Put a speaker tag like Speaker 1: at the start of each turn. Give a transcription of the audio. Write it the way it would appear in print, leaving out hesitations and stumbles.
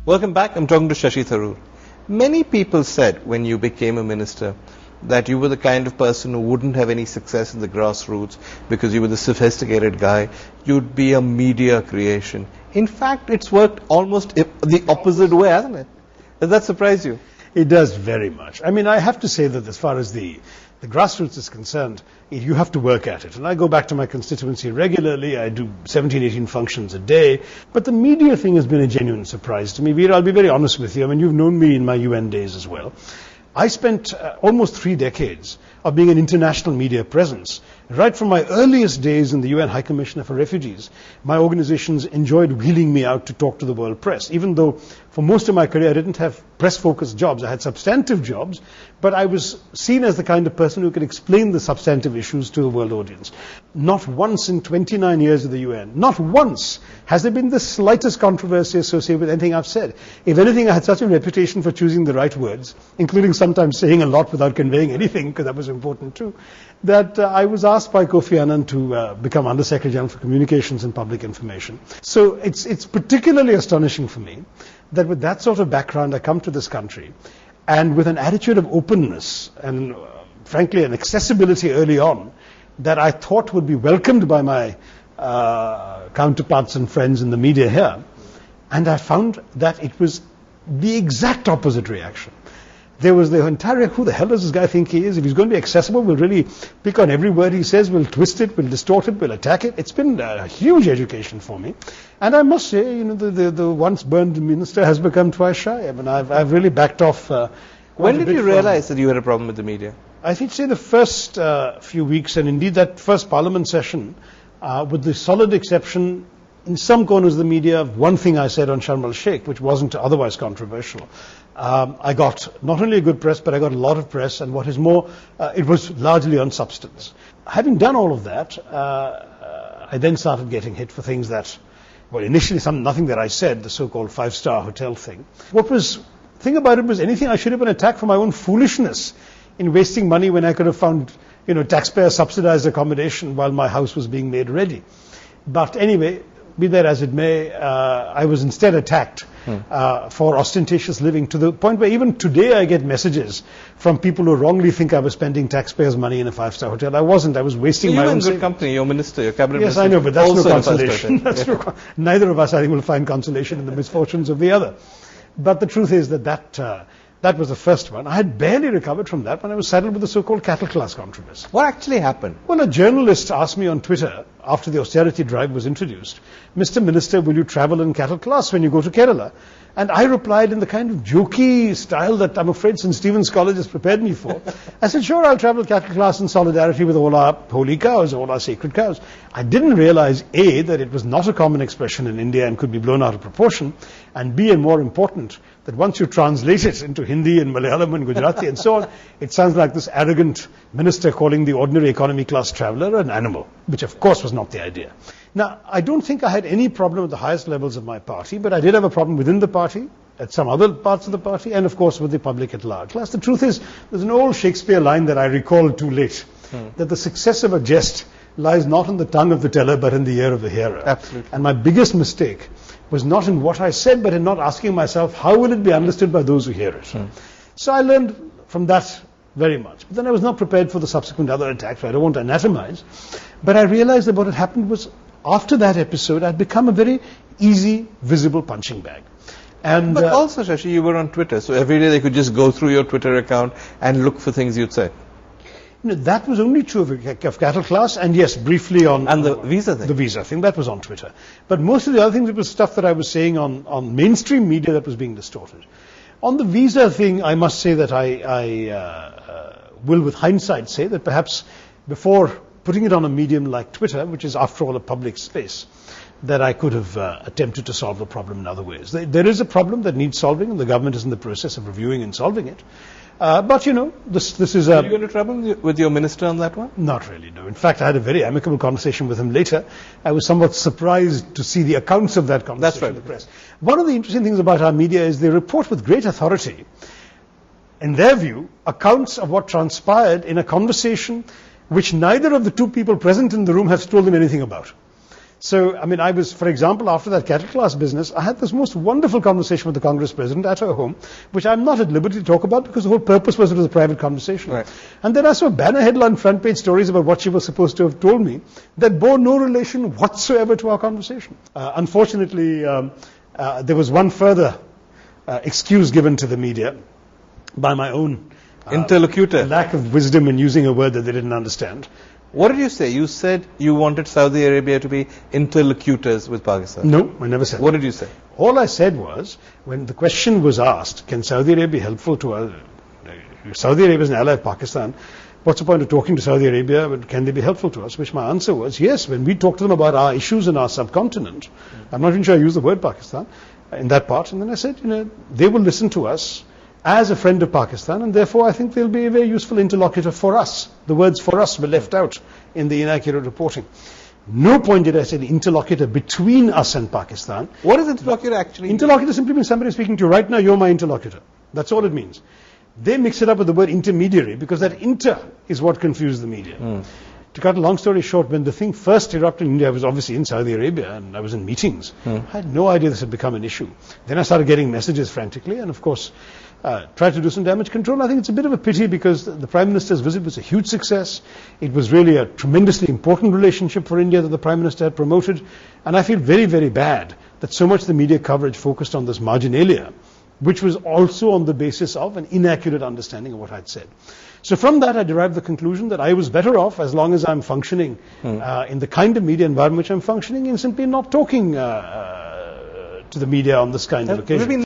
Speaker 1: Welcome back. I'm talking to Shashi Tharoor. Many people said when you became a minister that you were the kind of person who wouldn't have any success in the grassroots because you were the sophisticated guy. You'd be a media creation. In fact, it's worked almost the opposite way, hasn't it? Does that surprise you?
Speaker 2: It does very much. I mean, I have to say that as far as the grassroots is concerned, you have to work at it. And I go back to my constituency regularly. I do 17, 18 functions a day. But the media thing has been a genuine surprise to me. Vir, I'll be very honest with you. I mean, you've known me in my UN days as well. I spent almost 3 decades of being an international media presence. Right from my earliest days in the UN High Commissioner for Refugees, my organizations enjoyed wheeling me out to talk to the world press, even though for most of my career I didn't have press-focused jobs. I had substantive jobs, but I was seen as the kind of person who could explain the substantive issues to the world audience. Not once in 29 years of the UN, not once has there been the slightest controversy associated with anything I've said. If anything, I had such a reputation for choosing the right words, including sometimes saying a lot without conveying anything, because that was important too, that I was asked by Kofi Annan to become Under Secretary General for Communications and Public Information. So it's particularly astonishing for me that with that sort of background I come to this country and with an attitude of openness and frankly an accessibility early on that I thought would be welcomed by my counterparts and friends in the media here. And I found that it was the exact opposite reaction. There was the entire, who the hell does this guy think he is? If he's going to be accessible, we'll really pick on every word he says, we'll twist it, we'll distort it, we'll attack it. It's been a huge education for me. And I must say, you know, the once burned minister has become twice shy. I mean, I've really backed off.
Speaker 1: When did you realize that you had a problem with the media?
Speaker 2: I think, say, the first few weeks, and indeed that first parliament session, with the solid exception in some corners of the media of one thing I said on Sharm el-Sheikh, which wasn't otherwise controversial. I got not only a good press, but I got a lot of press, and what is more, it was largely on substance. Having done all of that, I then started getting hit for things that, well, initially nothing that I said, the so-called 5-star hotel thing. Thing about it was anything I should have been attacked for my own foolishness in wasting money when I could have found, you know, taxpayer subsidized accommodation while my house was being made ready. But anyway, be that as it may, I was instead attacked for ostentatious living, to the point where even today I get messages from people who wrongly think I was spending taxpayers' money in a 5-star hotel. I wasn't. I was wasting my own.
Speaker 1: You're in good company. Your minister, your cabinet minister.
Speaker 2: Yes, I know, but that's no consolation. Neither of us, I think, will find consolation in the misfortunes of the other. But the truth is that was the first one. I had barely recovered from that when I was saddled with the so-called cattle class controversy.
Speaker 1: What actually happened?
Speaker 2: Well, a journalist asked me on Twitter after the austerity drive was introduced, Mr. Minister, will you travel in cattle class when you go to Kerala? And I replied in the kind of jokey style that I'm afraid St. Stephen's College has prepared me for. I said, sure, I'll travel cattle class in solidarity with all our holy cows, all our sacred cows. I didn't realize, A, that it was not a common expression in India and could be blown out of proportion, and B, and more important, that once you translate it into Hindi and Malayalam and Gujarati and so on, it sounds like this arrogant minister calling the ordinary economy class traveler an animal, which of course was not the idea. Now, I don't think I had any problem at the highest levels of my party, but I did have a problem within the party, at some other parts of the party, and of course with the public at large. The truth is, there's an old Shakespeare line that I recall too late, that the success of a jest lies not in the tongue of the teller, but in the ear of the hearer.
Speaker 1: Absolutely.
Speaker 2: And my biggest mistake was not in what I said, but in not asking myself, how will it be understood by those who hear it? So I learned from that very much. But then I was not prepared for the subsequent other attacks, so I don't want to anatomize. But I realized that what had happened was, after that episode, I'd become a very easy, visible punching bag.
Speaker 1: But also, Shashi, you were on Twitter, so every day they could just go through your Twitter account and look for things you'd said.
Speaker 2: You know, that was only true of cattle class, and yes, briefly on...
Speaker 1: And the visa thing.
Speaker 2: The visa thing, that was on Twitter. But most of the other things, it was stuff that I was saying on mainstream media that was being distorted. On the visa thing, I must say that I will, with hindsight, say that perhaps before putting it on a medium like Twitter, which is after all a public space, that I could have attempted to solve the problem in other ways. There is a problem that needs solving, and the government is in the process of reviewing and solving it. But, you know, this is
Speaker 1: Are you going to trouble with your minister on that one?
Speaker 2: Not really, no. In fact, I had a very amicable conversation with him later. I was somewhat surprised to see the accounts of that conversation in the press. One of the interesting things about our media is they report with great authority, in their view, accounts of what transpired in a conversation which neither of the two people present in the room have told them anything about. So, I mean, I was, for example, after that cattle class business, I had this most wonderful conversation with the Congress president at her home, which I'm not at liberty to talk about because the whole purpose was it was a private conversation.
Speaker 1: Right.
Speaker 2: And then I saw banner headline front page stories about what she was supposed to have told me that bore no relation whatsoever to our conversation. Unfortunately, there was one further excuse given to the media by my own
Speaker 1: interlocutor.
Speaker 2: Lack of wisdom in using a word that they didn't understand.
Speaker 1: What did you say? You said you wanted Saudi Arabia to be interlocutors with Pakistan.
Speaker 2: No, I never said
Speaker 1: What
Speaker 2: that.
Speaker 1: did you say?
Speaker 2: All I said was, when the question was asked, can Saudi Arabia be helpful to us? Saudi Arabia is an ally of Pakistan. What's the point of talking to Saudi Arabia? But can they be helpful to us? Which my answer was, yes, when we talk to them about our issues in our subcontinent, I'm not even sure I used the word Pakistan in that part, and then I said, they will listen to us as a friend of Pakistan, and therefore I think they'll be a very useful interlocutor for us. The words for us were left out in the inaccurate reporting. No point did I say the interlocutor between us and Pakistan.
Speaker 1: What does interlocutor actually mean?
Speaker 2: Interlocutor simply means somebody speaking to you right now, you're my interlocutor. That's all it means. They mix it up with the word intermediary because that inter is what confused the media. To cut a long story short, when the thing first erupted in India, I was obviously in Saudi Arabia and I was in meetings. I had no idea this had become an issue. Then I started getting messages frantically and of course tried to do some damage control. I think it's a bit of a pity because the Prime Minister's visit was a huge success. It was really a tremendously important relationship for India that the Prime Minister had promoted. And I feel very, very bad that so much of the media coverage focused on this marginalia, which was also on the basis of an inaccurate understanding of what I'd said. So from that I derived the conclusion that I was better off as long as I'm functioning in the kind of media environment which I'm functioning in, simply not talking to the media on this kind of occasion.